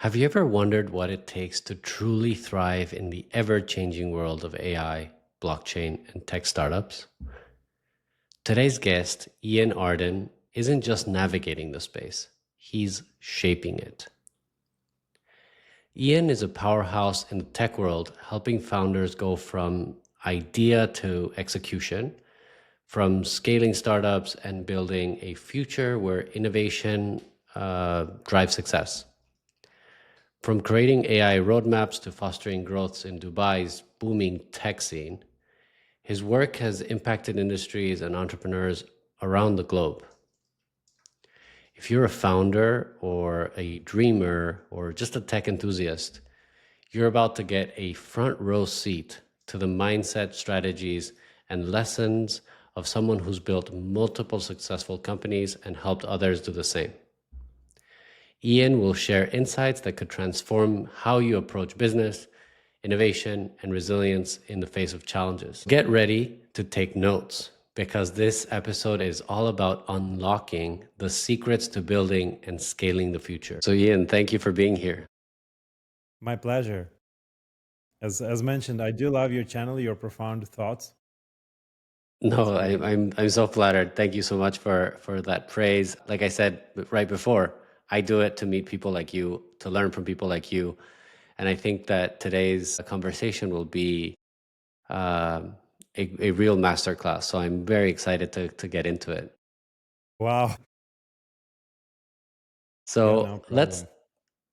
Have you ever wondered what it takes to truly thrive in the ever changing world of AI, blockchain, and tech startups? Today's guest, Ian Arden, isn't just navigating the space, he's shaping it. Ian is a powerhouse in the tech world, helping founders go from idea to execution, from scaling startups and building a future where innovation drives success. From creating AI roadmaps to fostering growth in Dubai's booming tech scene, his work has impacted industries and entrepreneurs around the globe. If you're a founder or a dreamer or just a tech enthusiast, you're about to get a front row seat to the mindset, strategies, and lessons of someone who's built multiple successful companies and helped others do the same. Ian will share insights that could transform how you approach business, innovation, and resilience in the face of challenges. Get ready to take notes because this episode is all about unlocking the secrets to building and scaling the future. So Ian, thank you for being here. My pleasure. As mentioned, I do love your channel, your profound thoughts. It's No, I, great. I'm I'm so flattered. Thank you so much for that praise. Like I said right before, I do it to meet people like you, to learn from people like you, and I think that today's conversation will be um, a real masterclass. So I'm very excited to get into it. Wow. Yeah, no So let's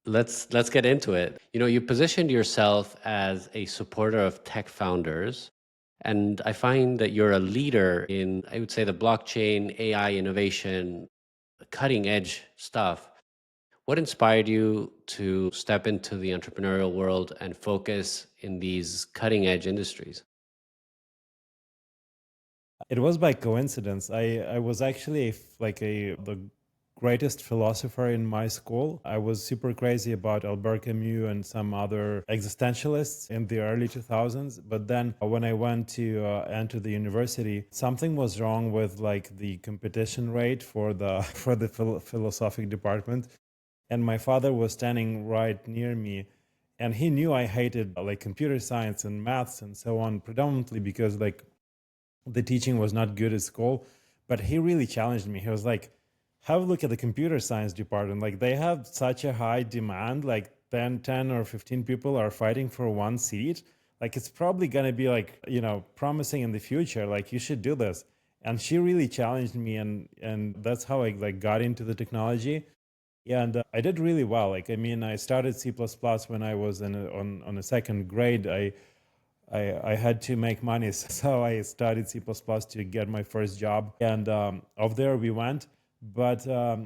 problem. let's get into it. You know, you positioned yourself as a supporter of tech founders, and I find that you're a leader in, I would say, the blockchain, AI innovation, cutting edge stuff. What inspired you to step into the entrepreneurial world and focus in these cutting edge industries? It was by coincidence. I was actually like the greatest philosopher in my school. I was super crazy about Albert Camus and some other existentialists in the early 2000s. But then when I went to enter the university, something was wrong with like the competition rate for the for the philosophic department. And my father was standing right near me, and he knew I hated like computer science and maths and so on, predominantly because like the teaching was not good at school. But he really challenged me. He was like, have a look at the computer science department. Like they have such a high demand, like 10 or 15 people are fighting for one seat. Like it's probably going to be like, promising in the future. Like you should do this. And she really challenged me, and that's how I like got into the technology. Yeah, and I did really well. Like, I mean, I started C++ when I was on a second grade. I had to make money, so I started C++ to get my first job, and off there we went. But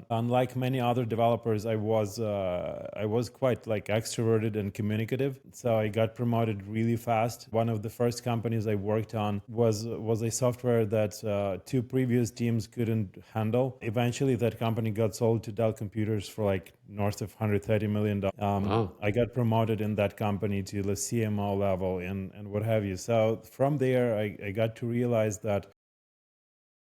unlike many other developers, I was quite like extroverted and communicative, so I got promoted really fast. One of the first companies I worked on was a software that two previous teams couldn't handle. Eventually, that company got sold to Dell Computers for like north of $130 million. Wow. I got promoted in that company to the CMO level and what have you. So from there, I got to realize that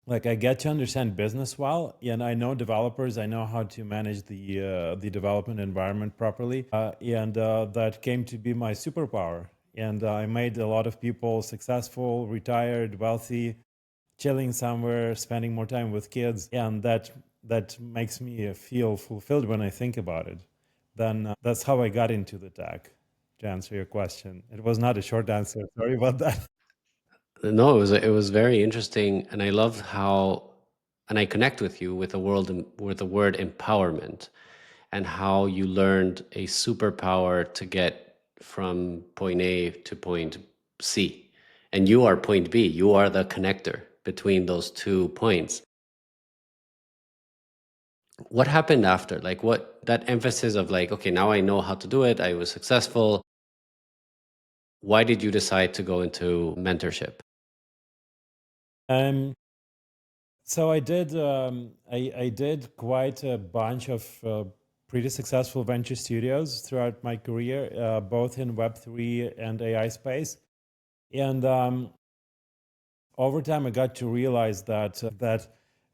like I get to understand business well, and I know developers. I know how to manage the development environment properly, and that came to be my superpower. And I made a lot of people successful, retired, wealthy, chilling somewhere, spending more time with kids, and that makes me feel fulfilled when I think about it. Then that's how I got into the tech. To answer your question, it was not a short answer. Sorry about that. No, it was very interesting, and I love how, and I connect with you with with the word empowerment, and how you learned a superpower to get from point A to point C, and you are point B. You are the connector between those 2 points. What happened after? Like, what that emphasis of like, okay, now I know how to do it. I was successful. Why did you decide to go into mentorship? Um, so I did quite a bunch of pretty successful venture studios throughout my career, both in Web3 and AI space. And over time, I got to realize that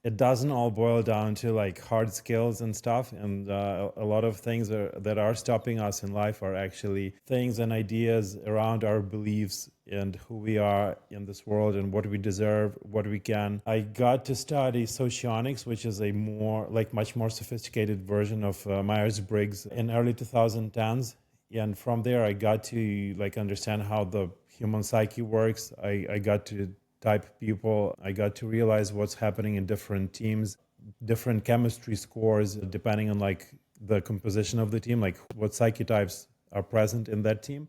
it doesn't all boil down to like hard skills and stuff. And a lot of things that are stopping us in life are actually things and ideas around our beliefs and who we are in this world and what we deserve, what we can. I got to study socionics, which is a more like much more sophisticated version of Myers-Briggs in early 2010s. And from there, I got to like understand how the human psyche works. I got to type people. I got to realize what's happening in different teams, different chemistry scores, depending on like the composition of the team, like what psyche types are present in that team.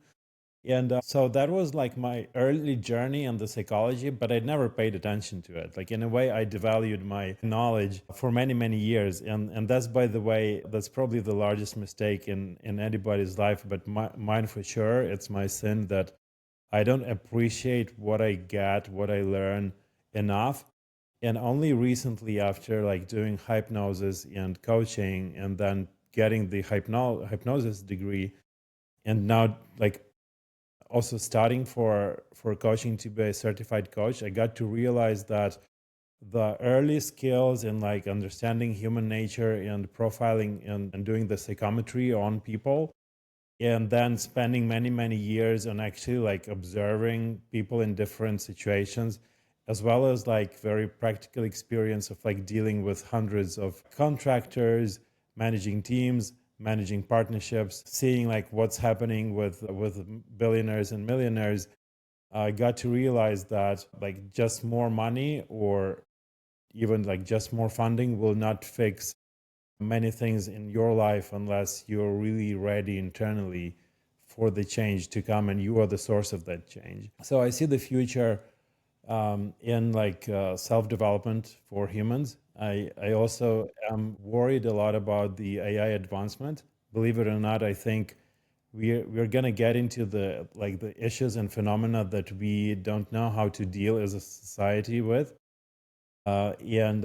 And so that was like my early journey in the psychology, but I never paid attention to it. Like in a way, I devalued my knowledge for many, many years. And that's, by the way, that's probably the largest mistake in anybody's life, but mine for sure. It's my sin that I don't appreciate what I get, what I learn enough. And only recently, after like doing hypnosis and coaching and then getting the hypnosis degree, and now like also studying for coaching to be a certified coach, I got to realize that the early skills in like understanding human nature and profiling and doing the psychometry on people, and then spending many many years on actually like observing people in different situations, as well as like very practical experience of like dealing with hundreds of contractors, managing teams, managing partnerships, seeing like what's happening with billionaires and millionaires. I got to realize that like just more money or even like just more funding will not fix many things in your life unless you're really ready internally for the change to come and you are the source of that change. So I see the future in like self-development for humans. I also am worried a lot about the AI advancement. Believe it or not, I think we're gonna get into the like the issues and phenomena that we don't know how to deal as a society with. And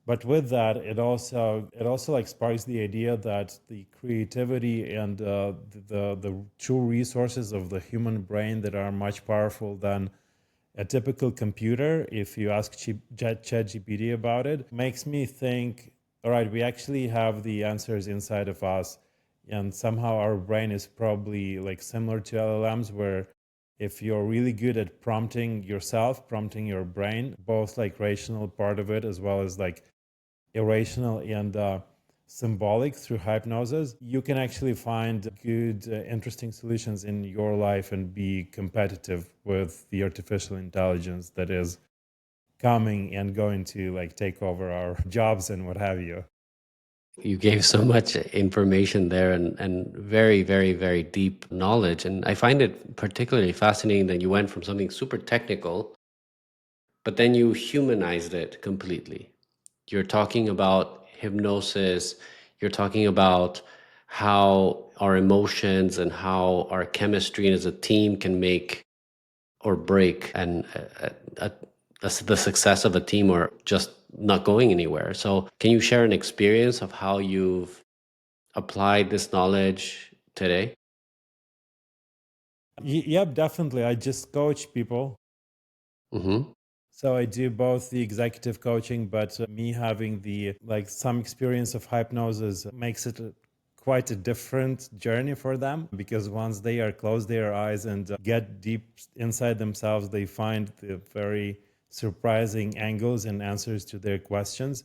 But with that, it also like sparks the idea that the creativity and the true resources of the human brain that are much powerful than a typical computer, if you ask ChatGPT about it, makes me think, all right, we actually have the answers inside of us. And somehow our brain is probably like similar to LLMs, where if you're really good at prompting yourself, prompting your brain, both like rational part of it as well as like irrational and symbolic through hypnosis, you can actually find good, interesting solutions in your life and be competitive with the artificial intelligence that is coming and going to like take over our jobs and what have you. You gave so much information there and very, very, very deep knowledge. And I find it particularly fascinating that you went from something super technical, but then you humanized it completely. You're talking about hypnosis, you're talking about how our emotions and how our chemistry as a team can make or break and the success of a team or just not going anywhere. So, can you share an experience of how you've applied this knowledge today? Yep, definitely. I just coach people. Hmm. So I do both the executive coaching, but me having the like some experience of hypnosis makes it quite a different journey for them, because once they are close their eyes and get deep inside themselves, they find the very surprising angles and answers to their questions.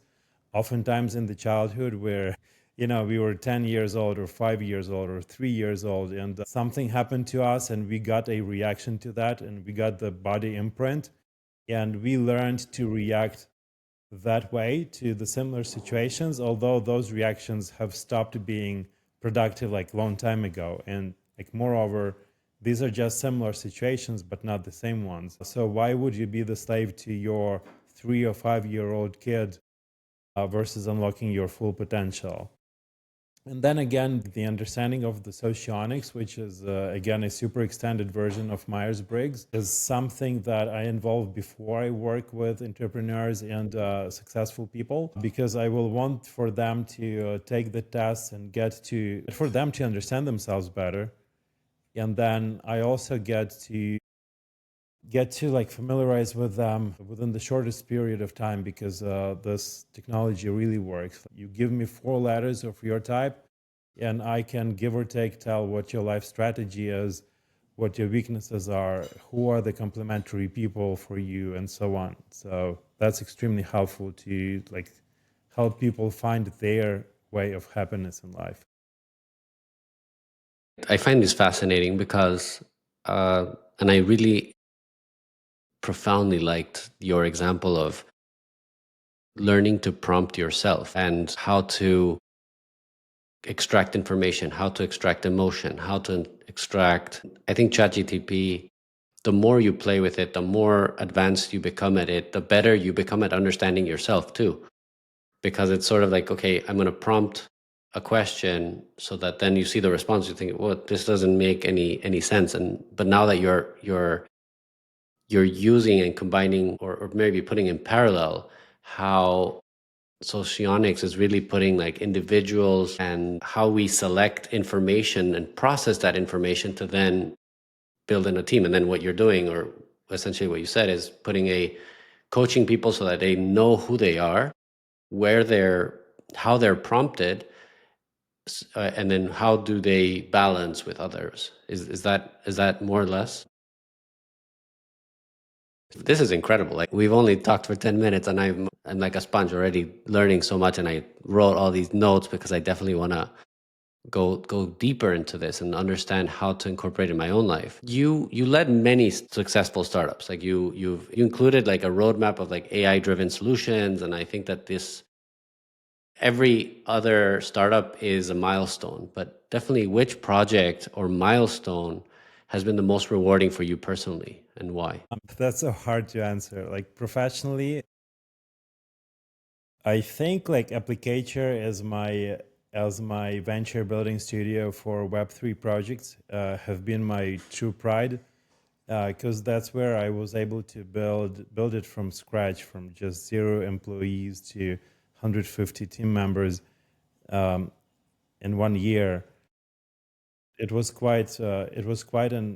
Oftentimes in the childhood where we were 10 years old or 5 years old or 3 years old, and something happened to us and we got a reaction to that and we got the body imprint, and we learned to react that way to the similar situations, although those reactions have stopped being productive like long time ago. And like moreover, these are just similar situations but not the same ones. So why would you be the slave to your 3 or 5 year old kid versus unlocking your full potential? And then again, the understanding of the socionics, which is again a super extended version of Myers-Briggs, is something that I involve before I work with entrepreneurs and successful people, because I will want for them to take the test and for them to understand themselves better. And then I also get to get to like familiarize with them within the shortest period of time, because this technology really works. You give me 4 letters of your type, and I can give or take tell what your life strategy is, what your weaknesses are, who are the complementary people for you, and so on. So that's extremely helpful to like help people find their way of happiness in life. I find this fascinating because, and I really profoundly liked your example of learning to prompt yourself and how to extract information, how to extract emotion, how to extract. I think ChatGTP, the more you play with it, the more advanced you become at it, the better you become at understanding yourself too. Because it's sort of like, okay, I'm going to prompt a question so that then you see the response, you think, well, this doesn't make any sense. And but now that you're using and combining, or maybe putting in parallel how socionics is really putting like individuals and how we select information and process that information to then build in a team. And then what you're doing, or essentially what you said, is putting a coaching people so that they know who they are, where they're, how they're prompted, and then how do they balance with others. Is that more or less? This is incredible. Like, we've only talked for 10 minutes and I'm like a sponge already learning so much, and I wrote all these notes because I definitely want to go deeper into this and understand how to incorporate it in my own life. You led many successful startups. Like you included like a roadmap of like AI driven solutions, and I think that this, every other startup is a milestone, but definitely which project or milestone has been the most rewarding for you personally, and why? That's so hard to answer. Like professionally, I think like Applicator as my venture building studio for Web3 projects have been my true pride, because that's where I was able to build it from scratch, from just 0 employees to 150 team members in 1 year. It was quite an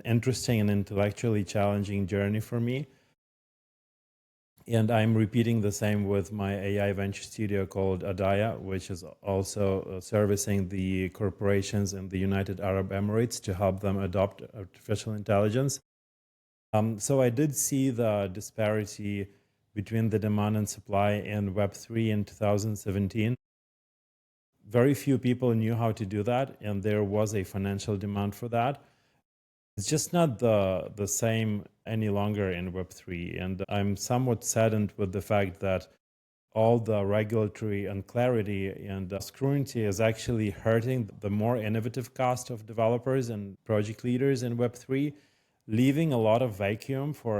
interesting and intellectually challenging journey for me. And I'm repeating the same with my AI venture studio called Adaya, which is also servicing the corporations in the United Arab Emirates to help them adopt artificial intelligence. So I did see the disparity between the demand and supply in Web3 in 2017. Very few people knew how to do that, and there was a financial demand for that. It's just not the same any longer in Web3. And I'm somewhat saddened with the fact that all the regulatory unclarity and scrutiny is actually hurting the more innovative cost of developers and project leaders in Web3, leaving a lot of vacuum for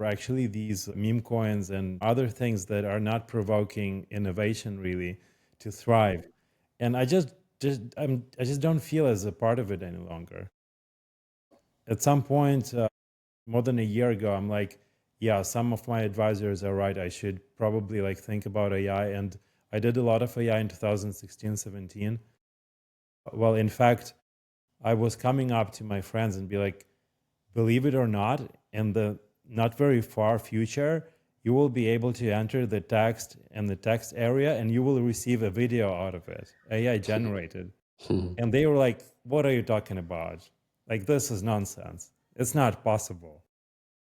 actually these meme coins and other things that are not provoking innovation really to thrive. And I just don't feel as a part of it any longer. At some point, more than a year ago, I'm like, yeah, some of my advisors are right. I should probably like think about AI. And I did a lot of AI in 2016, 17. Well, in fact, I was coming up to my friends and be like, believe it or not, in the not very far future, you will be able to enter the text in the text area and you will receive a video out of it, AI generated. And they were like, what are you talking about? Like, this is nonsense. It's not possible.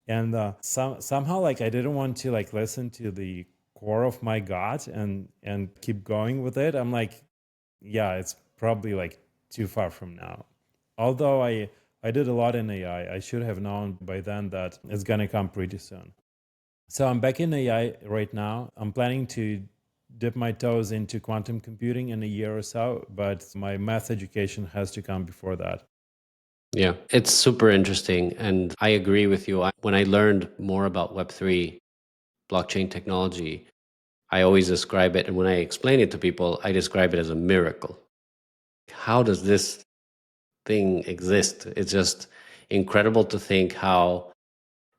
And somehow like I didn't want to like listen to the core of my gut and keep going with it. I'm like, yeah, it's probably like too far from now. Although I did a lot in AI, I should have known by then that it's gonna come pretty soon. So I'm back in AI right now. I'm planning to dip my toes into quantum computing in a year or so, but my math education has to come before that. Yeah, it's super interesting. And I agree with you. When I learned more about Web3 blockchain technology, I always describe it. And when I explain it to people, I describe it as a miracle. How does this thing exist? It's just incredible to think how,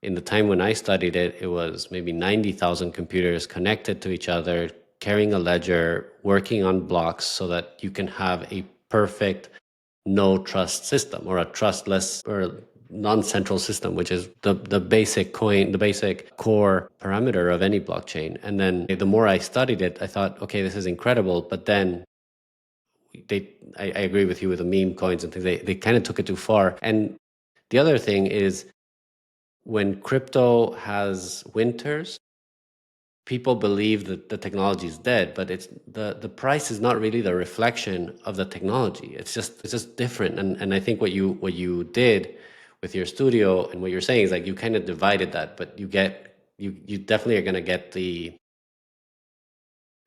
in the time when I studied it, it was maybe 90,000 computers connected to each other, carrying a ledger, working on blocks so that you can have a perfect no trust system, or a trustless, or non-central system, which is the basic coin, the basic core parameter of any blockchain. And then the more I studied it, I thought, okay, this is incredible. But then I agree with you with the meme coins and things. They kind of took it too far. And the other thing is when crypto has winters, people believe that the technology is dead, but it's the price is not really the reflection of the technology. It's just different. And I think what you did with your studio and what you're saying is like you kind of divided that, but you definitely are going to get the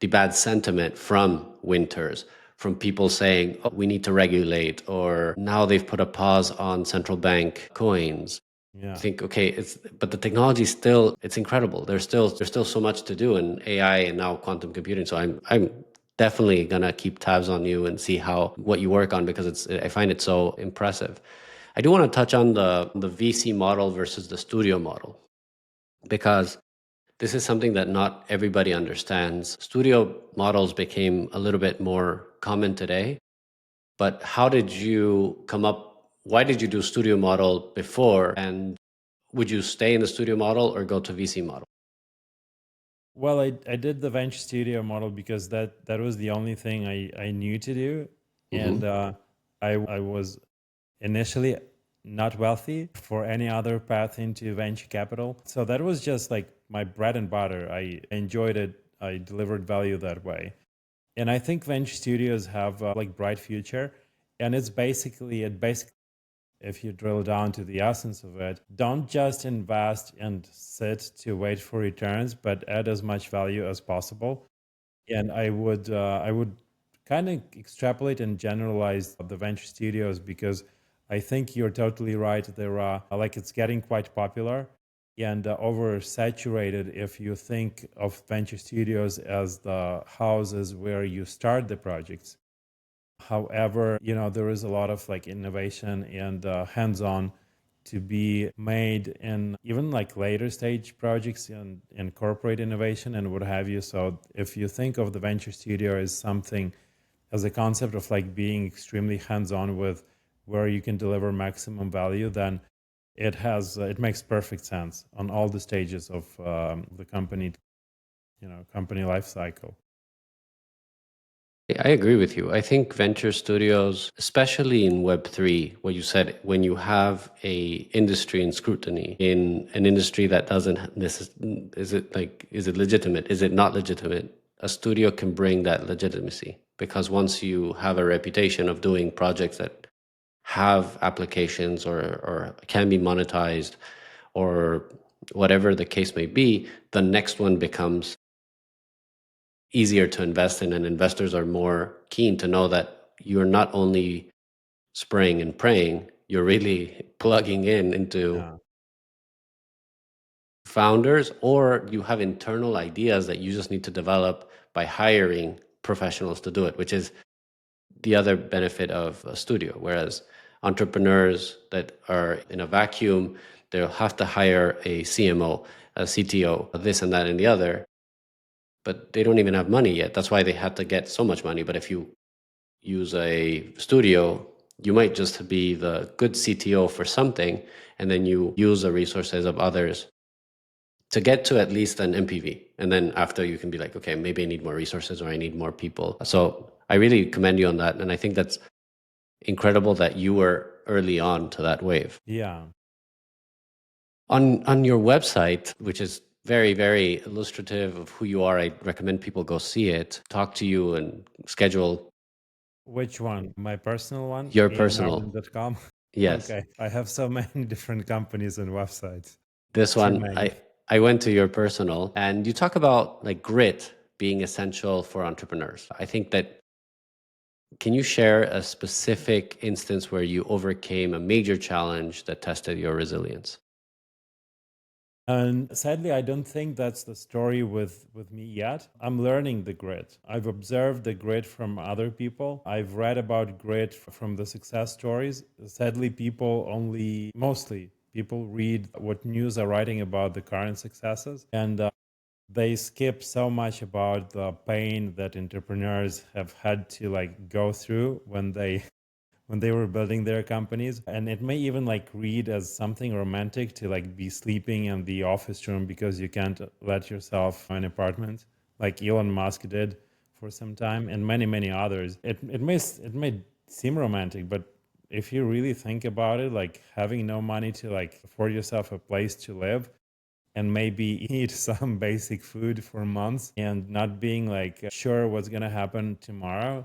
bad sentiment from winters, from people saying, oh, we need to regulate, or now they've put a pause on central bank coins. Yeah. Think, okay, but the technology is still, it's incredible. There's still so much to do in AI and now quantum computing. So I'm definitely gonna keep tabs on you and see what you work on, because I find it so impressive. I do want to touch on the VC model versus the studio model, because this is something that not everybody understands. Studio models became a little bit more common today, but how did you come up? Why did you do studio model before? And would you stay in the studio model or go to VC model? Well, I did the venture studio model because that was the only thing I knew to do. And Hmm. I was initially not wealthy for any other path into venture capital. So that was just like my bread and butter. I enjoyed it. I delivered value that way. And I think venture studios have like bright future. And it basically, if you drill down to the essence of it, don't just invest and sit to wait for returns, but add as much value as possible. And I would kind of extrapolate and generalize the venture studios because I think you're totally right. There are like it's getting quite popular and oversaturated if you think of venture studios as the houses where you start the projects. However, there is a lot of like innovation and hands-on to be made in even like later stage projects and corporate innovation and what have you. So if you think of the venture studio as something, as a concept of like being extremely hands-on with where you can deliver maximum value, then it makes perfect sense on all the stages of the company life cycle. I agree with you. I think venture studios, especially in Web3, what you said, when you have a industry in scrutiny, in an industry that doesn't is it legitimate? Is it not legitimate? A studio can bring that legitimacy, because once you have a reputation of doing projects that have applications or can be monetized or whatever the case may be, the next one becomes easier to invest in, and investors are more keen to know that you're not only spraying and praying, you're really plugging into Yeah. founders, or you have internal ideas that you just need to develop by hiring professionals to do it, which is the other benefit of a studio. Whereas entrepreneurs that are in a vacuum, they'll have to hire a CMO, a CTO, this and that and the other, but they don't even have money yet. That's why they had to get so much money. But if you use a studio, you might just be the good CTO for something, and then you use the resources of others to get to at least an MPV. And then after, you can be like, okay, maybe I need more resources or I need more people. So I really commend you on that. And I think that's incredible that you were early on to that wave. Yeah. On your website, which is very, very illustrative of who you are, I recommend people go see it, talk to you, and schedule Which one? My personal one, your personal. ianarden.com. Yes. Okay. I have so many different companies and websites. This Too one, many. I went to your personal, and you talk about like grit being essential for entrepreneurs. I think that, can you share a specific instance where you overcame a major challenge that tested your resilience? And sadly, I don't think that's the story with me yet. I'm learning the grit. I've observed the grit from other people. I've read about grit from the success stories. Sadly, mostly people read what news are writing about the current successes. And they skip so much about the pain that entrepreneurs have had to like go through when they when they were building their companies. And it may even like read as something romantic to like be sleeping in the office room because you can't let yourself an apartment, like Elon Musk did for some time, and many, many others. It may seem romantic, but if you really think about it, like having no money to like afford yourself a place to live and maybe eat some basic food for months and not being like sure what's going to happen tomorrow,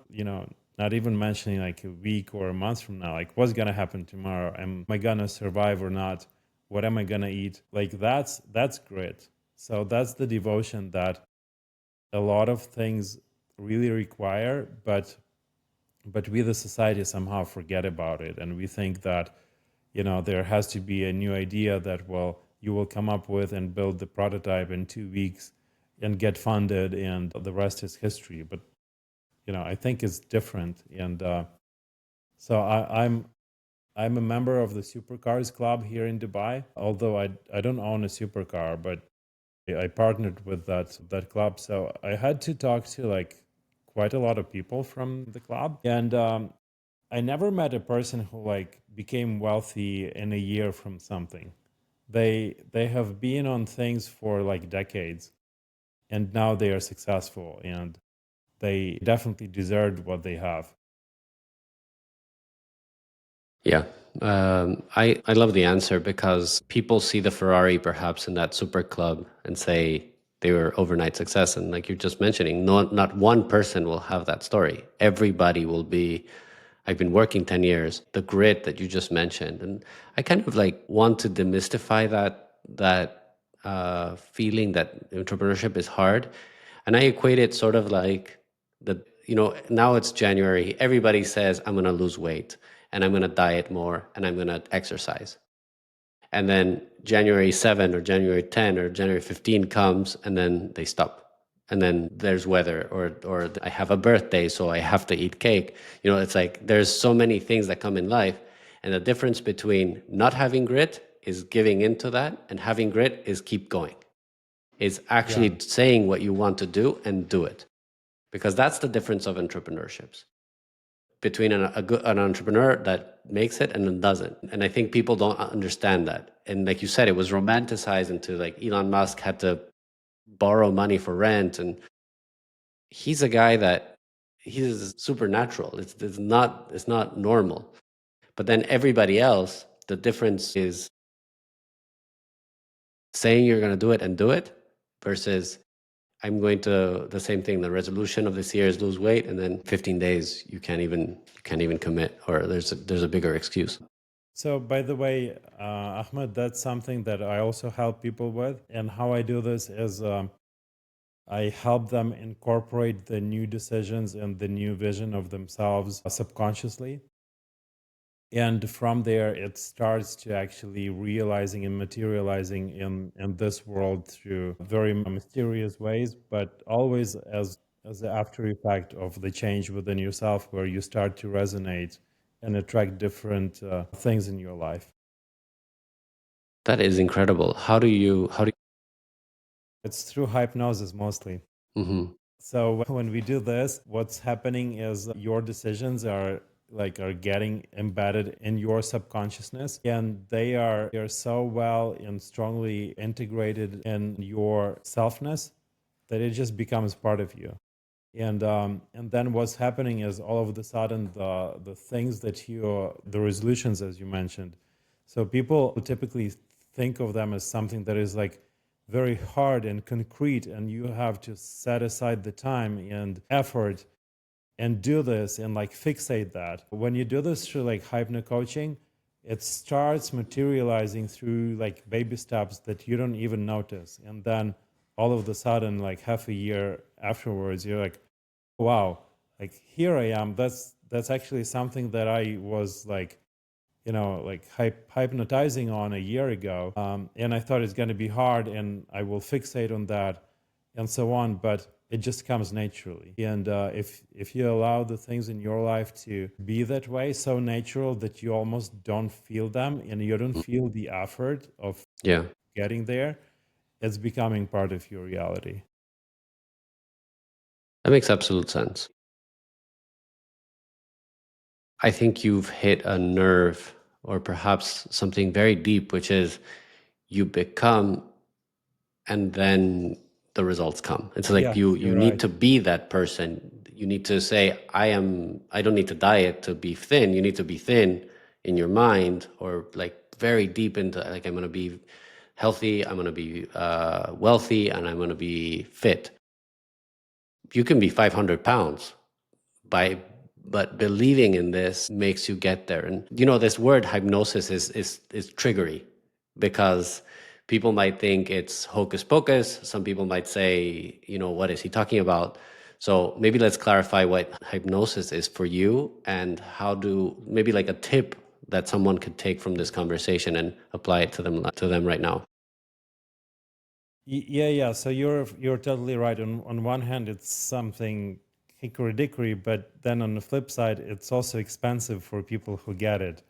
not even mentioning like a week or a month from now, like what's going to happen tomorrow, am I going to survive or not, what am I going to eat, like that's great. So that's the devotion that a lot of things really require, but we the society somehow forget about it, and we think that there has to be a new idea that, well, you will come up with and build the prototype in 2 weeks and get funded and the rest is history. But I think it's different. And so I'm a member of the supercars club here in Dubai, although I don't own a supercar, but I partnered with that club. So I had to talk to like quite a lot of people from the club. And I never met a person who like became wealthy in a year from something. They have been on things for like decades, and now they are successful, and they definitely deserved what they have. Yeah. I love the answer because people see the Ferrari perhaps in that super club and say they were overnight success. And like you're just mentioning, not one person will have that story. Everybody will be, I've been working 10 years, the grit that you just mentioned. And I kind of like want to demystify that feeling that entrepreneurship is hard. And I equate it sort of like now it's January. Everybody says, I'm going to lose weight and I'm going to diet more and I'm going to exercise. And then January 7 or January 10 or January 15 comes and then they stop. And then there's weather or I have a birthday, so I have to eat cake. It's like there's so many things that come in life. And the difference between not having grit is giving into that, and having grit is keep going, is Yeah. actually saying what you want to do and do it. Because that's the difference of entrepreneurships between an entrepreneur that makes it and then doesn't. And I think people don't understand that. And like you said, it was romanticized into like Elon Musk had to borrow money for rent. And he's a guy that he's supernatural. It's not normal. But then everybody else, the difference is saying you're going to do it and do it versus I'm going to the same thing. The resolution of this year is lose weight, and then 15 days you can't even commit, or there's a bigger excuse. So, by the way, Ahmed, that's something that I also help people with. And how I do this is I help them incorporate the new decisions and the new vision of themselves subconsciously. And from there, it starts to actually realizing and materializing in this world through very mysterious ways, but always as the after effect of the change within yourself, where you start to resonate and attract different things in your life. That is incredible. How do It's through hypnosis mostly. you So when we do this, what's happening is your decisions are getting embedded in your subconsciousness, and they're so well and strongly integrated in your selfness that it just becomes part of you. And then what's happening is all of a sudden the things that the resolutions, as you mentioned, so people typically think of them as something that is like very hard and concrete, and you have to set aside the time and effort and do this and like fixate that. When you do this through like hypno coaching, it starts materializing through like baby steps that you don't even notice. And then all of a sudden, like half a year afterwards, you're like, wow, like here I am. That's actually something that I was like, like hypnotizing on a year ago. And I thought it's going to be hard and I will fixate on that and so on. But it just comes naturally. And if you allow the things in your life to be that way, so natural that you almost don't feel them and you don't feel the effort of Yeah, getting there, it's becoming part of your reality. that makes absolute sense. I think you've hit a nerve or perhaps something very deep, which is you become and then the results come. It's like Yes, you you're need right. to be that person. You need to say, I don't need to diet to be thin. You need to be thin in your mind, or like very deep into like, I'm going to be healthy, I'm going to be wealthy, and I'm going to be fit. You can be 500 pounds by, but believing in this makes you get there. And this word hypnosis is triggery, because people might think it's hocus pocus. Some people might say, what is he talking about? So maybe let's clarify what hypnosis is for you, and how do, maybe like a tip that someone could take from this conversation and apply it to them right now. Yeah. So you're totally right. On one hand, it's something hickory dickory, but then on the flip side, it's also expensive for people who get it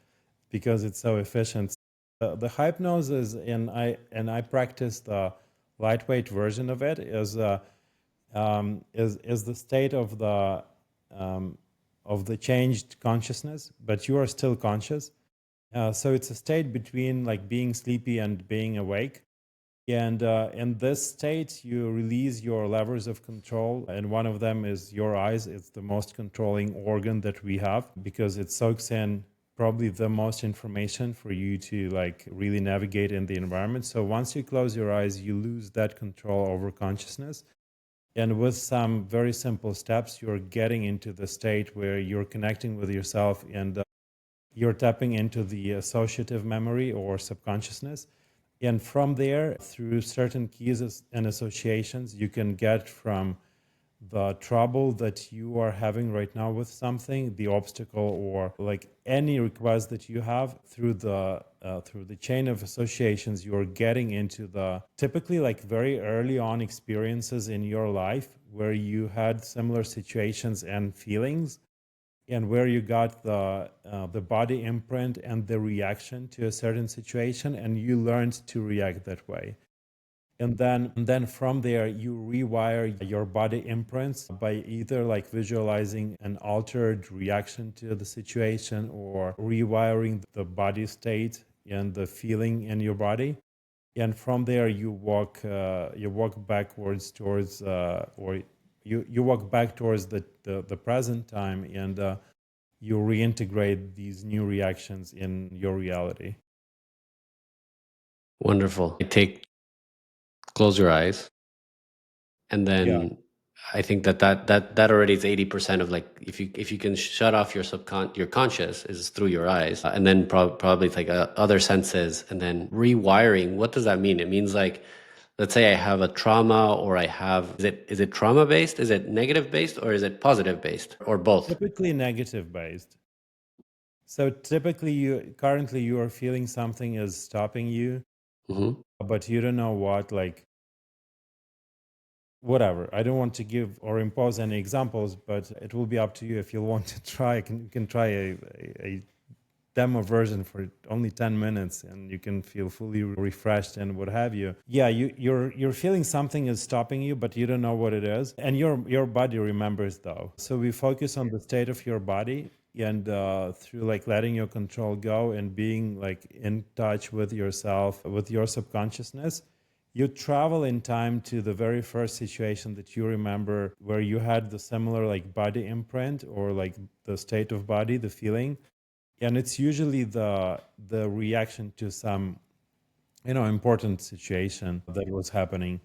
because it's so efficient. The hypnosis, and I practice the lightweight version of it, is the state um, of the changed consciousness, but you are still conscious. So it's a state between like being sleepy and being awake. And in this state, you release your levers of control, and one of them is your eyes. It's the most controlling organ that we have because it soaks in probably the most information for you to like really navigate in the environment. So once you close your eyes, you lose that control over consciousness. And with some very simple steps, you're getting into the state where you're connecting with yourself, and you're tapping into the associative memory or subconsciousness. And from there, through certain keys and associations, you can get from the trouble that you are having right now with something, the obstacle, or like any request that you have, through the chain of associations, you're getting into the typically like very early on experiences in your life where you had similar situations and feelings, and where you got the body imprint and the reaction to a certain situation, and you learned to react that way. And then from there you rewire your body imprints by either like visualizing an altered reaction to the situation, or rewiring the body state and the feeling in your body. And from there you walk backwards towards or you walk back towards the present time, and you reintegrate these new reactions in your reality. Wonderful. Close your eyes, and Yeah. then I think that already is 80% of, like, if you can shut off your conscious is through your eyes, and then probably it's like other senses, and then rewiring. What does that mean? It means, like, let's say I have a trauma, or I have, is it trauma based, is it negative based, or is it positive based, or both? Typically negative based. So typically you are feeling something is stopping you, Hmm. but you don't know what, like whatever. I don't want to give or impose any examples, but it will be up to you if you want to try. You can try a demo version for only 10 minutes, and you can feel fully refreshed and what have you. Yeah, you're feeling something is stopping you, but you don't know what it is, and your body remembers though. So we focus on the state of your body, and through like letting your control go and being like in touch with yourself, with your subconsciousness, you travel in time to the very first situation that you remember where you had the similar like body imprint, or like the state of body, the feeling. And it's usually the reaction to some important situation that was happening.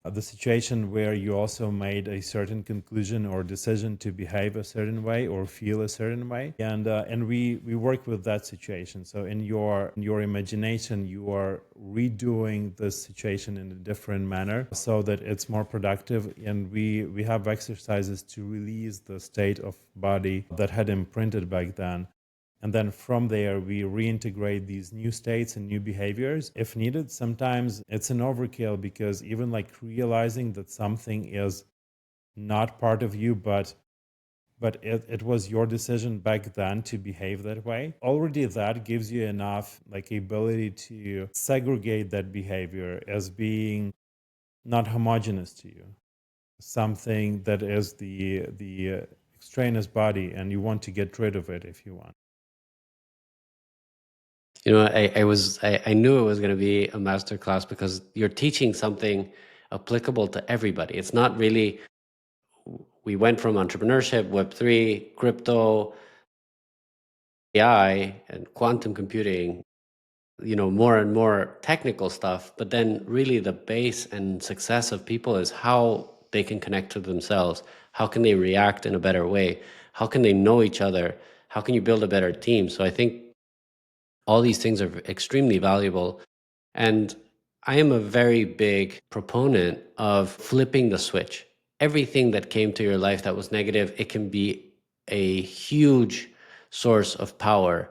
The situation where you also made a certain conclusion or decision to behave a certain way or feel a certain way, and we work with that situation. So in your imagination, you are redoing this situation in a different manner so that it's more productive, and we have exercises to release the state of body that had imprinted back then. And then from there, we reintegrate these new states and new behaviors if needed. Sometimes it's an overkill because even like realizing that something is not part of you, but it was your decision back then to behave that way. Already that gives you enough like ability to segregate that behavior as being not homogeneous to you, something that is the strain his body, and you want to get rid of it if you want. I knew it was going to be a master class because you're teaching something applicable to everybody. It's not really, we went from entrepreneurship, Web3, crypto, AI, and quantum computing, more and more technical stuff. But then really the base and success of people is how they can connect to themselves. How can they react in a better way? How can they know each other? How can you build a better team? So I think all these things are extremely valuable. And I am a very big proponent of flipping the switch. Everything that came to your life that was negative, it can be a huge source of power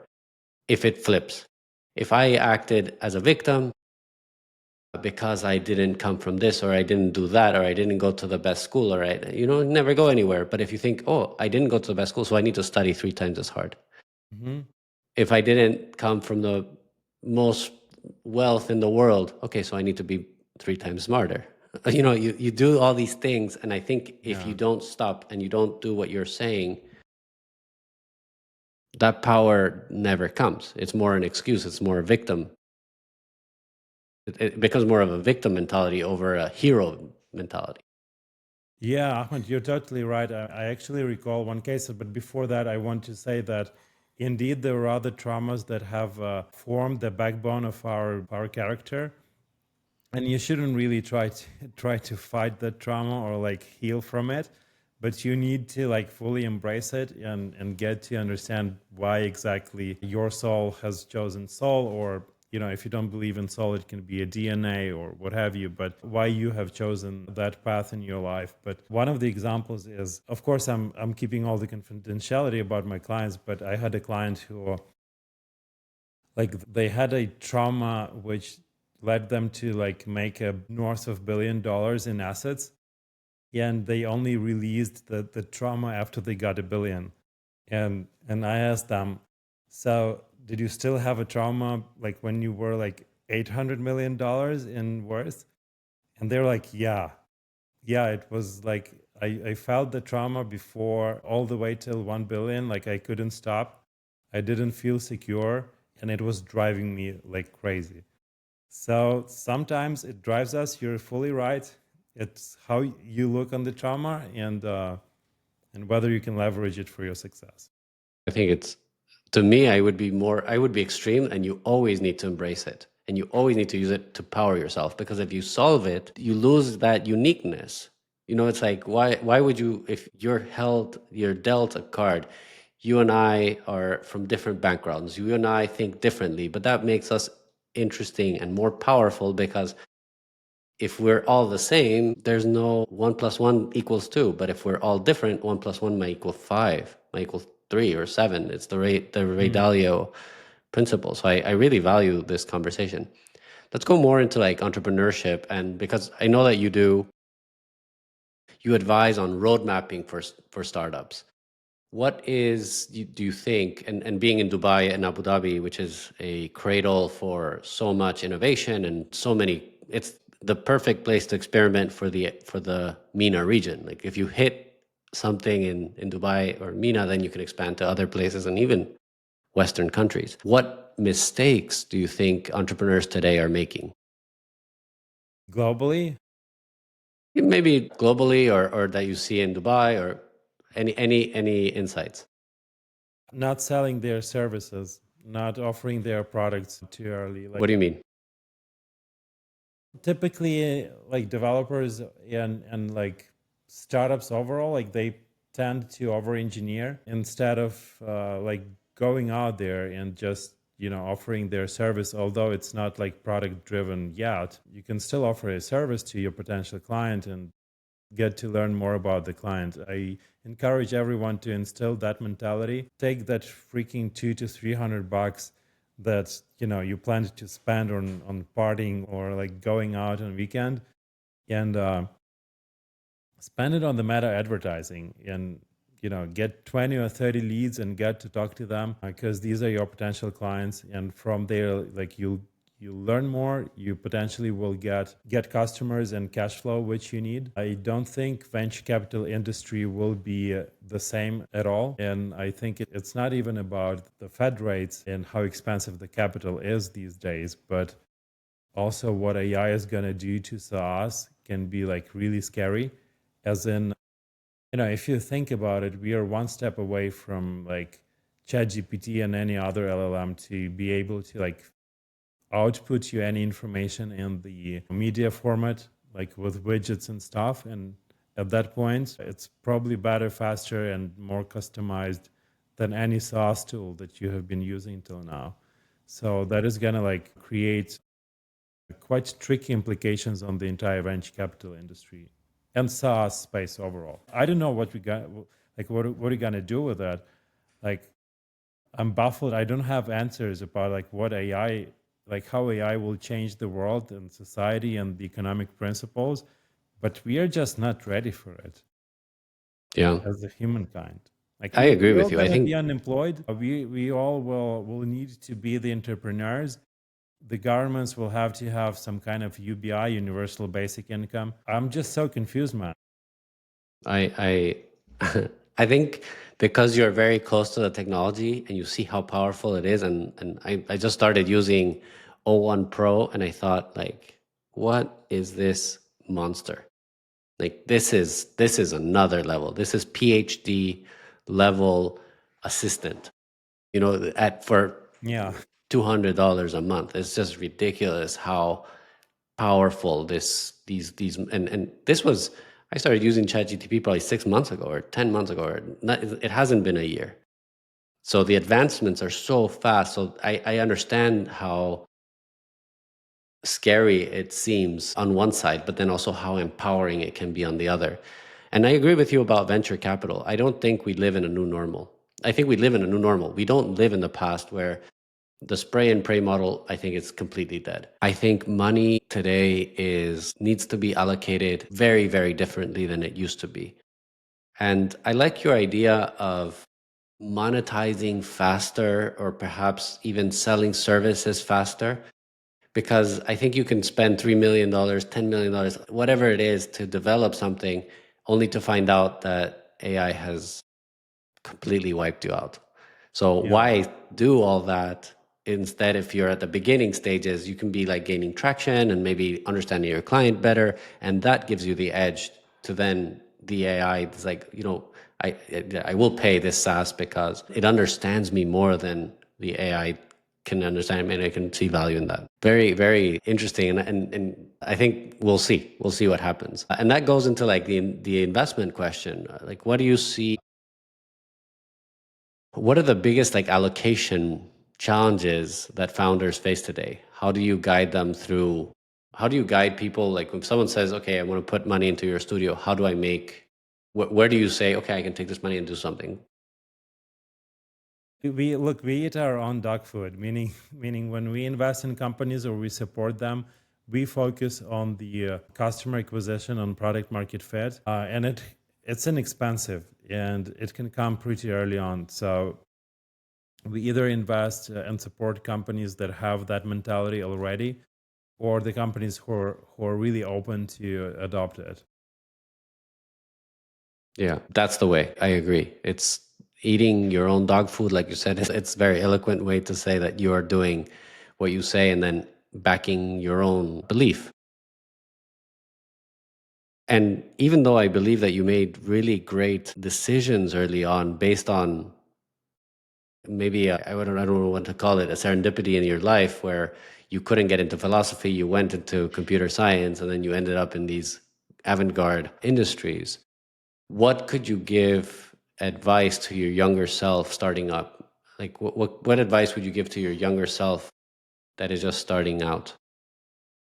if it flips. If I acted as a victim because I didn't come from this, or I didn't do that, or I didn't go to the best school, or never go anywhere. But if you think, oh, I didn't go to the best school, so I need to study 3 times as hard. Mm-hmm. If I didn't come from the most wealth in the world, okay, so I need to be 3 times smarter. You do all these things. And I think if you don't stop and you don't do what you're saying, that power never comes. It's more an excuse. It's more a victim. It becomes more of a victim mentality over a hero mentality. Yeah, Ahmed, you're totally right. I actually recall one case, but before that, I want to say that indeed there are other traumas that have formed the backbone of our character, and you shouldn't really try to fight that trauma or like heal from it, but you need to like fully embrace it and get to understand why exactly your soul has chosen soul, or if you don't believe in soul, it can be a DNA or what have you, but why you have chosen that path in your life. But one of the examples is, of course, I'm keeping all the confidentiality about my clients, but I had a client who, like, they had a trauma which led them to like make a north of $1 billion in assets, and they only released the trauma after they got $1 billion. And I asked them, so did you still have a trauma like when you were like $800 million in worth? And they're like, yeah, it was like I felt the trauma before all the way till 1 billion. Like I couldn't stop. I didn't feel secure, and it was driving me like crazy. So sometimes it drives us. You're fully right. It's how you look on the trauma, and whether you can leverage it for your success. I think to me, I would be extreme, and you always need to embrace it. And you always need to use it to power yourself, because if you solve it, you lose that uniqueness. It's like, why would you, if you're dealt a card, you and I are from different backgrounds. You and I think differently, but that makes us interesting and more powerful, because if we're all the same, there's no 1 + 1 = 2. But if we're all different, 1 + 1 might equal 5, might equal 3 or 7. It's the Ray Dalio principle. So I really value this conversation. Let's go more into like entrepreneurship, and because I know that you advise on road mapping for startups. Do you think, and being in Dubai and Abu Dhabi, which is a cradle for so much innovation and so many, it's the perfect place to experiment for the MENA region. Like if you hit something in Dubai or MENA, then you can expand to other places and even Western countries. What mistakes do you think entrepreneurs today are making? Globally, Maybe globally, or that you see in Dubai, or any insights? not selling their services, not offering their products too early. What Like do you mean? typically, like developers and like startups overall, like they tend to over engineer instead of like going out there and just offering their service. Although it's not like product driven yet, you can still offer a service to your potential client and get to learn more about the client. I encourage everyone to instill that mentality. Take that freaking $200 to $300 that you planned to spend on partying or like going out on weekend, and spend it on the meta advertising, and get 20 or 30 leads and get to talk to them, because these are your potential clients, and from there, like you learn more, you potentially will get customers and cash flow which you need. I don't think venture capital industry will be the same at all, and I think it's not even about the Fed rates and how expensive the capital is these days, but also what AI is going to do to SaaS can be like really scary. As in, if you think about it, we are one step away from like ChatGPT and any other LLM to be able to like output you any information in the media format, like with widgets and stuff. And at that point, it's probably better, faster, and more customized than any SaaS tool that you have been using till now. So that is going to like create quite tricky implications on the entire venture capital industry and SaaS space overall. I don't know what we got, like what are you gonna do with that? Like, I'm baffled. I don't have answers about like what AI, like how AI will change the world and society and the economic principles, but we are just not ready for it Yeah, as a humankind. Like I agree we're all with you. I gonna be think unemployed. We all will need to be the entrepreneurs. The governments will have to have some kind of UBI, universal basic income. I'm just so confused, man. I I think because you're very close to the technology and you see how powerful it is, and I just started using O1 Pro, and I thought like, what is this monster? Like this is another level. This is PhD level assistant. At for Yeah, $200 a month. It's just ridiculous how powerful these and this was. I started using ChatGPT probably 6 months ago or 10 months ago, or not, it hasn't been a year. So the advancements are so fast. So I understand how scary it seems on one side, but then also how empowering it can be on the other. And I agree with you about venture capital. I don't think we live in a new normal. I think we live in a new normal. We don't live in the past where the spray and pray model, I think, is completely dead. I think money today needs to be allocated very, very differently than it used to be. And I like your idea of monetizing faster, or perhaps even selling services faster, because I think you can spend $3 million, $10 million, whatever it is, to develop something, only to find out that AI has completely wiped you out. So yeah. why do all that? Instead, if you're at the beginning stages, you can be like gaining traction and maybe understanding your client better, and that gives you the edge to then the AI. It's like, I will pay this SaaS because it understands me more than the AI can understand me, and I can see value in that. Very, very interesting, and I think we'll see what happens. And that goes into like the investment question. Like, what do you see? What are the biggest like allocation challenges that founders face today? How do you guide them through? How do you guide people? Like when someone says, "Okay, I want to put money into your studio," how do I make? Where do you say, "Okay, I can take this money and do something"? We eat our own dog food, meaning meaning when we invest in companies or we support them, we focus on the customer acquisition, on product market fit, and it's inexpensive and it can come pretty early on. So we either invest and support companies that have that mentality already, or the companies who are really open to adopt it. Yeah, that's the way. I agree. It's eating your own dog food, like you said. It's a very eloquent way to say that you are doing what you say and then backing your own belief. And even though I believe that you made really great decisions early on based on maybe I don't know what to call it, a serendipity in your life where you couldn't get into philosophy, you went into computer science, and then you ended up in these avant-garde industries. What could you give advice to your younger self starting up? Like what advice would you give to your younger self that is just starting out?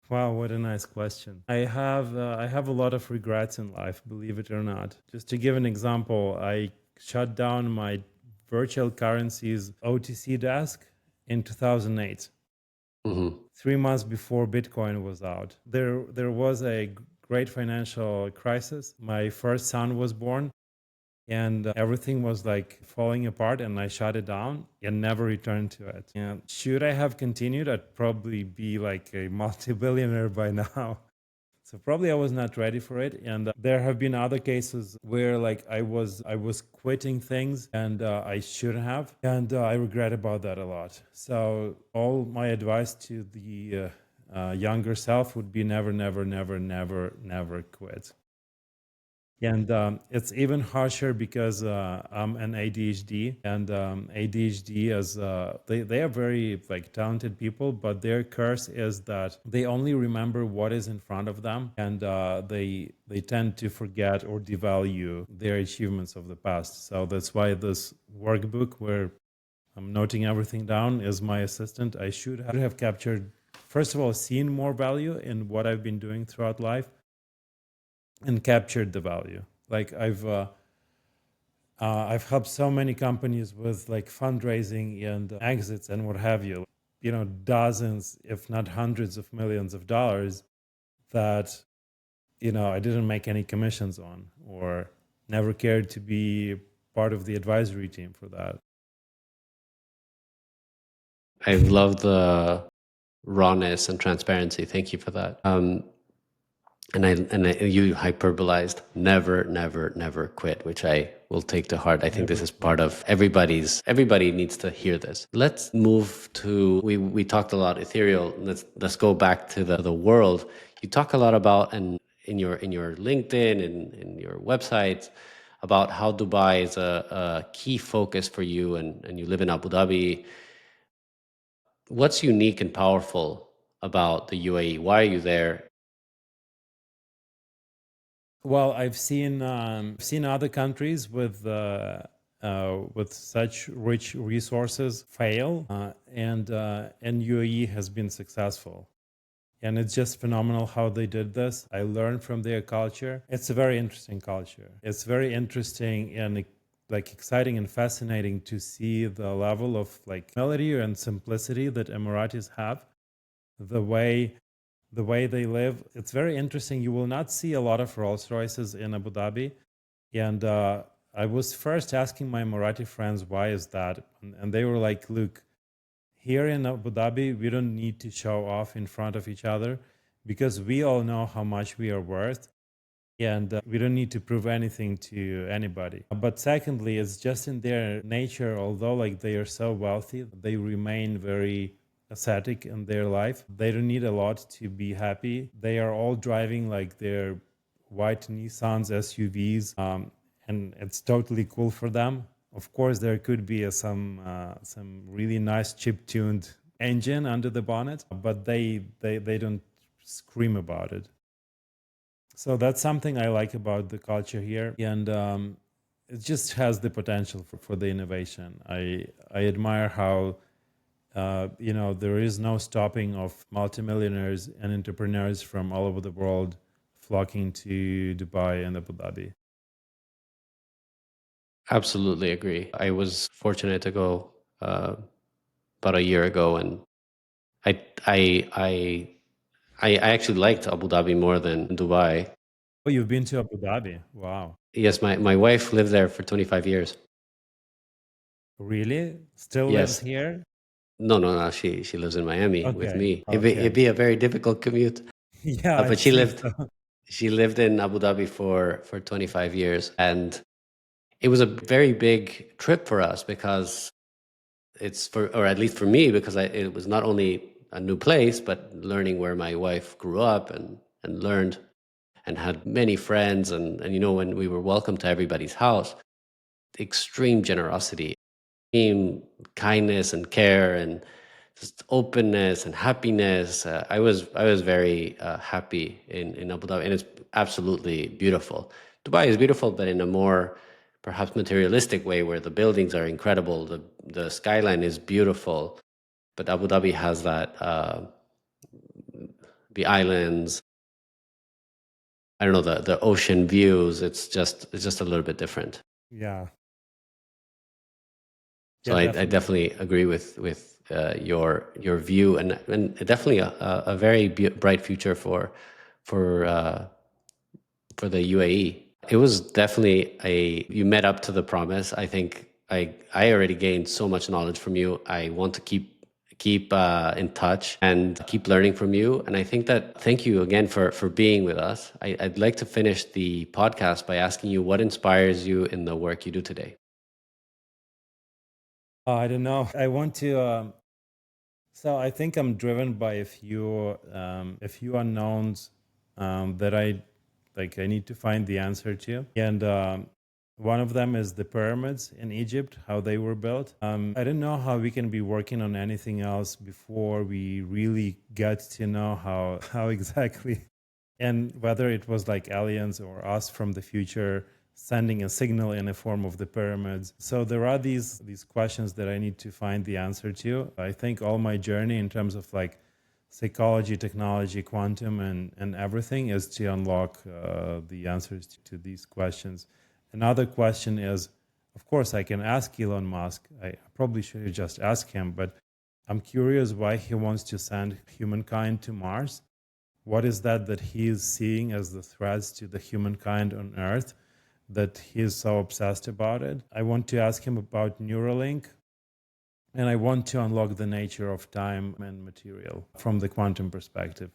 Wow, what a nice question. I have a lot of regrets in life, believe it or not. Just to give an example, I shut down my virtual currencies OTC desk in 2008, Hmm. 3 months before Bitcoin was out. There was a great financial crisis. My first son was born, and everything was like falling apart, and I shut it down and never returned to it. And should I have continued, I'd probably be like a multi-billionaire by now. So probably I was not ready for it, and there have been other cases where like I was quitting things, and I shouldn't have, and I regret about that a lot. So all my advice to the younger self would be never, never, never, never, never quit. And it's even harsher because I'm an ADHD, and ADHD is they are very like talented people, but their curse is that they only remember what is in front of them, and they tend to forget or devalue their achievements of the past. So that's why this workbook where I'm noting everything down is my assistant. I should have captured, first of all, seen more value in what I've been doing throughout life and captured the value. Like I've helped so many companies with like fundraising and exits and what have you. You know, dozens, if not hundreds of millions of dollars that I didn't make any commissions on or never cared to be part of the advisory team for that. I love the rawness and transparency. Thank you for that. You hyperbolized never, never, never quit, which I will take to heart. I think this Never is quit. part of everybody needs to hear this. Let's move to, we talked a lot ethereal. Let's go back to the world. You talk a lot about, and in your LinkedIn and in your website, about how Dubai is a key focus for you, and you live in Abu Dhabi. What's unique and powerful about the UAE? Why are you there? Well, I've seen other countries with such rich resources fail, and UAE has been successful. And it's just phenomenal how they did this. I learned from their culture. It's a very interesting culture. It's very interesting and like exciting and fascinating to see the level of like humility and simplicity that Emiratis have. The way they live, it's very interesting. You will not see a lot of Rolls Royces in Abu Dhabi, and I was first asking my Emirati friends why is that, and they were like, "Look, here in Abu Dhabi, we don't need to show off in front of each other because we all know how much we are worth, and we don't need to prove anything to anybody. But secondly, it's just in their nature, although like they are so wealthy, they remain very ascetic in their life. They don't need a lot to be happy. They are all driving like their white Nissans SUVs, and it's totally cool for them. Of course, there could be some really nice chip tuned engine under the bonnet, but they don't scream about it. So that's something I like about the culture here, and it just has the potential for the innovation. I admire how there is no stopping of multimillionaires and entrepreneurs from all over the world flocking to Dubai and Abu Dhabi. Absolutely agree. I was fortunate to go about a year ago, and I I I I actually liked Abu Dhabi more than Dubai. Oh, you've been to Abu Dhabi? Wow, Yes, my wife lived there for 25 years. really? Still lives Yes. here? No, no, no. She lives in Miami with Okay, me. It'd okay. be a very difficult commute. Yeah, But it seems so. she lived in Abu Dhabi for 25 years, and it was a very big trip for us because it's for, or at least for me, because it was not only a new place, but learning where my wife grew up and learned and had many friends. And when we were welcome to everybody's house, extreme generosity, extreme kindness and care and just openness and happiness. I was very happy in Abu Dhabi, and it's absolutely beautiful. Dubai is beautiful, but in a more perhaps materialistic way, where the buildings are incredible, the skyline is beautiful, but Abu Dhabi has that the islands. I don't know, the ocean views. It's just a little bit different. Yeah, So yeah, I definitely. definitely agree with your view, and definitely a very bright future for for the UAE. It was definitely you met up to the promise. I think I already gained so much knowledge from you. I want to keep in touch and keep learning from you. And I think that thank you again for being with us. I'd like to finish the podcast by asking you what inspires you in the work you do today. I don't know. I want to. So I think I'm driven by a few unknowns that I like. I need to find the answer to, and one of them is the pyramids in Egypt, how they were built. I don't know how we can be working on anything else before we really get to know how exactly, and whether it was like aliens or us from the future sending a signal in a form of the pyramids. So there are these questions that I need to find the answer to. I think all my journey in terms of like psychology, technology, quantum, and everything is to unlock the answers to these questions. Another question is, of course, I can ask Elon Musk. I probably should have just asked him, but I'm curious why he wants to send humankind to Mars. What is that he is seeing as the threats to the humankind on Earth that he is so obsessed about it? I want to ask him about Neuralink, and I want to unlock the nature of time and material from the quantum perspective.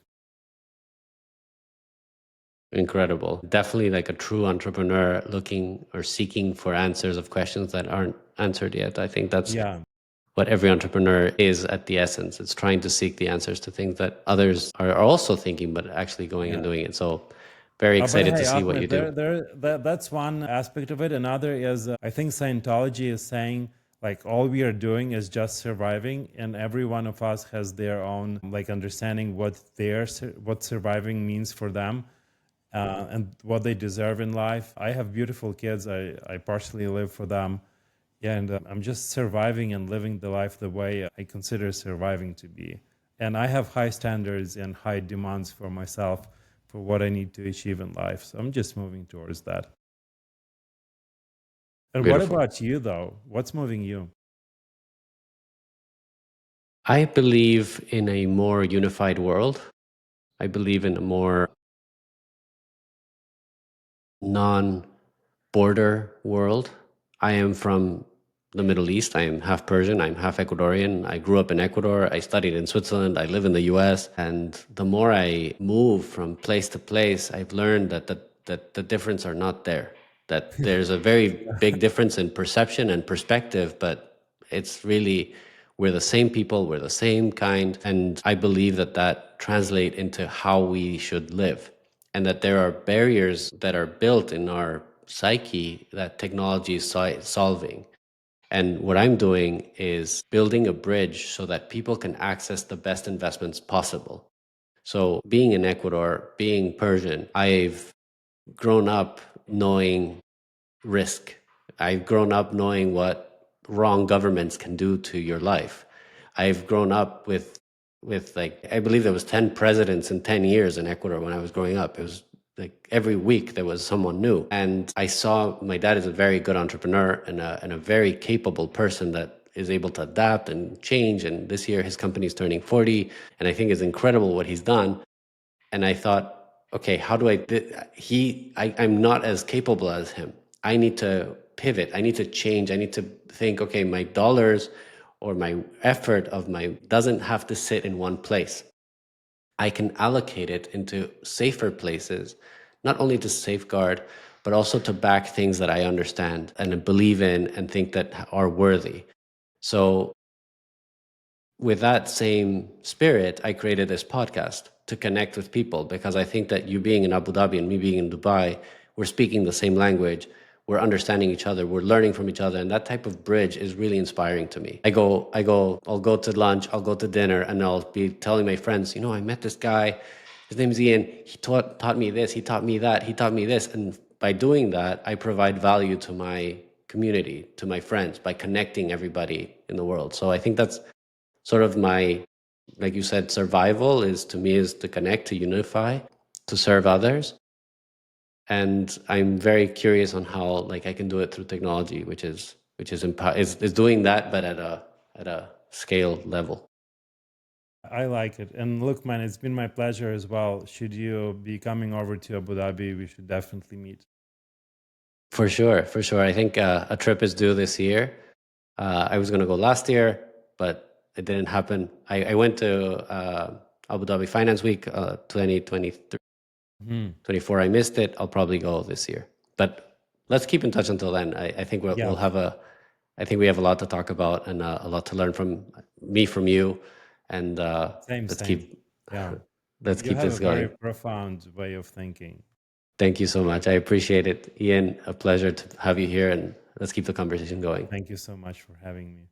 Incredible. Definitely like a true entrepreneur looking or seeking for answers of questions that aren't answered yet. I think that's Yeah, what every entrepreneur is at the essence. It's trying to seek the answers to things that others are also thinking, but actually going and yeah. doing it. So very But excited to hey, see what you Ahmed, do. that's one aspect of it. Another is I think Scientology is saying like all we are doing is just surviving, and every one of us has their own like understanding what surviving means for them, and what they deserve in life. I have beautiful kids. I partially live for them. Yeah, and I'm just surviving and living the life the way I consider surviving to be. And I have high standards and high demands for myself for what I need to achieve in life. So I'm just moving towards that. And what Beautiful. about you, though? What's moving you? I believe in a more unified world. I believe in a more non border world. I am from the Middle East. I am half Persian. I'm half Ecuadorian. I grew up in Ecuador. I studied in Switzerland. I live in the US. And the more I move from place to place, I've learned that the difference are not there. That there's a very big difference in perception and perspective, but it's really we're the same people, we're the same kind, and I believe that translate into how we should live, and that there are barriers that are built in our psyche that technology is solving. And what I'm doing is building a bridge so that people can access the best investments possible. So, being in Ecuador, being Persian, I've grown up knowing risk. I've grown up knowing what wrong governments can do to your life. I've grown up with like I believe there was 10 presidents in 10 years in Ecuador when I was growing up. It was like every week there was someone new. And I saw my dad is a very good entrepreneur and a very capable person that is able to adapt and change. And this year his company is turning 40. And I think it's incredible what he's done. And I thought, okay, how do I'm not as capable as him. I need to pivot. I need to change. I need to think, okay, my dollars or my effort of my doesn't have to sit in one place. I can allocate it into safer places, not only to safeguard, but also to back things that I understand and believe in and think that are worthy. So with that same spirit, I created this podcast to connect with people because I think that you being in Abu Dhabi and me being in Dubai, we're speaking the same language, we're understanding each other, we're learning from each other, and that type of bridge is really inspiring to me. I'll go to lunch, I'll go to dinner, and I'll be telling my friends, you know, I met this guy, his name's Ian, he taught me this, he taught me that, he taught me this, and by doing that, I provide value to my community, to my friends, by connecting everybody in the world. So I think that's sort of my, like you said, survival is to me is to connect, to unify, to serve others. And I'm very curious on how like I can do it through technology, which is doing that, but at a scale level. I like it. And look, man, it's been my pleasure as well. Should you be coming over to Abu Dhabi, we should definitely meet. For sure, for sure. I think a trip is due this year. I was going to go last year, but it didn't happen. I went to Abu Dhabi Finance Week 2023. Mhm. 24, I missed it. I'll probably go this year. But let's keep in touch until then. I think Yeah, we'll have I think we have a lot to talk about and a lot to learn from me, from you. And same, let's same. keep, Yeah. let's You keep have a this very going. profound way of thinking. Thank you so much. I appreciate it. Ian, a pleasure to have you here, and let's keep the conversation going. Thank you so much for having me.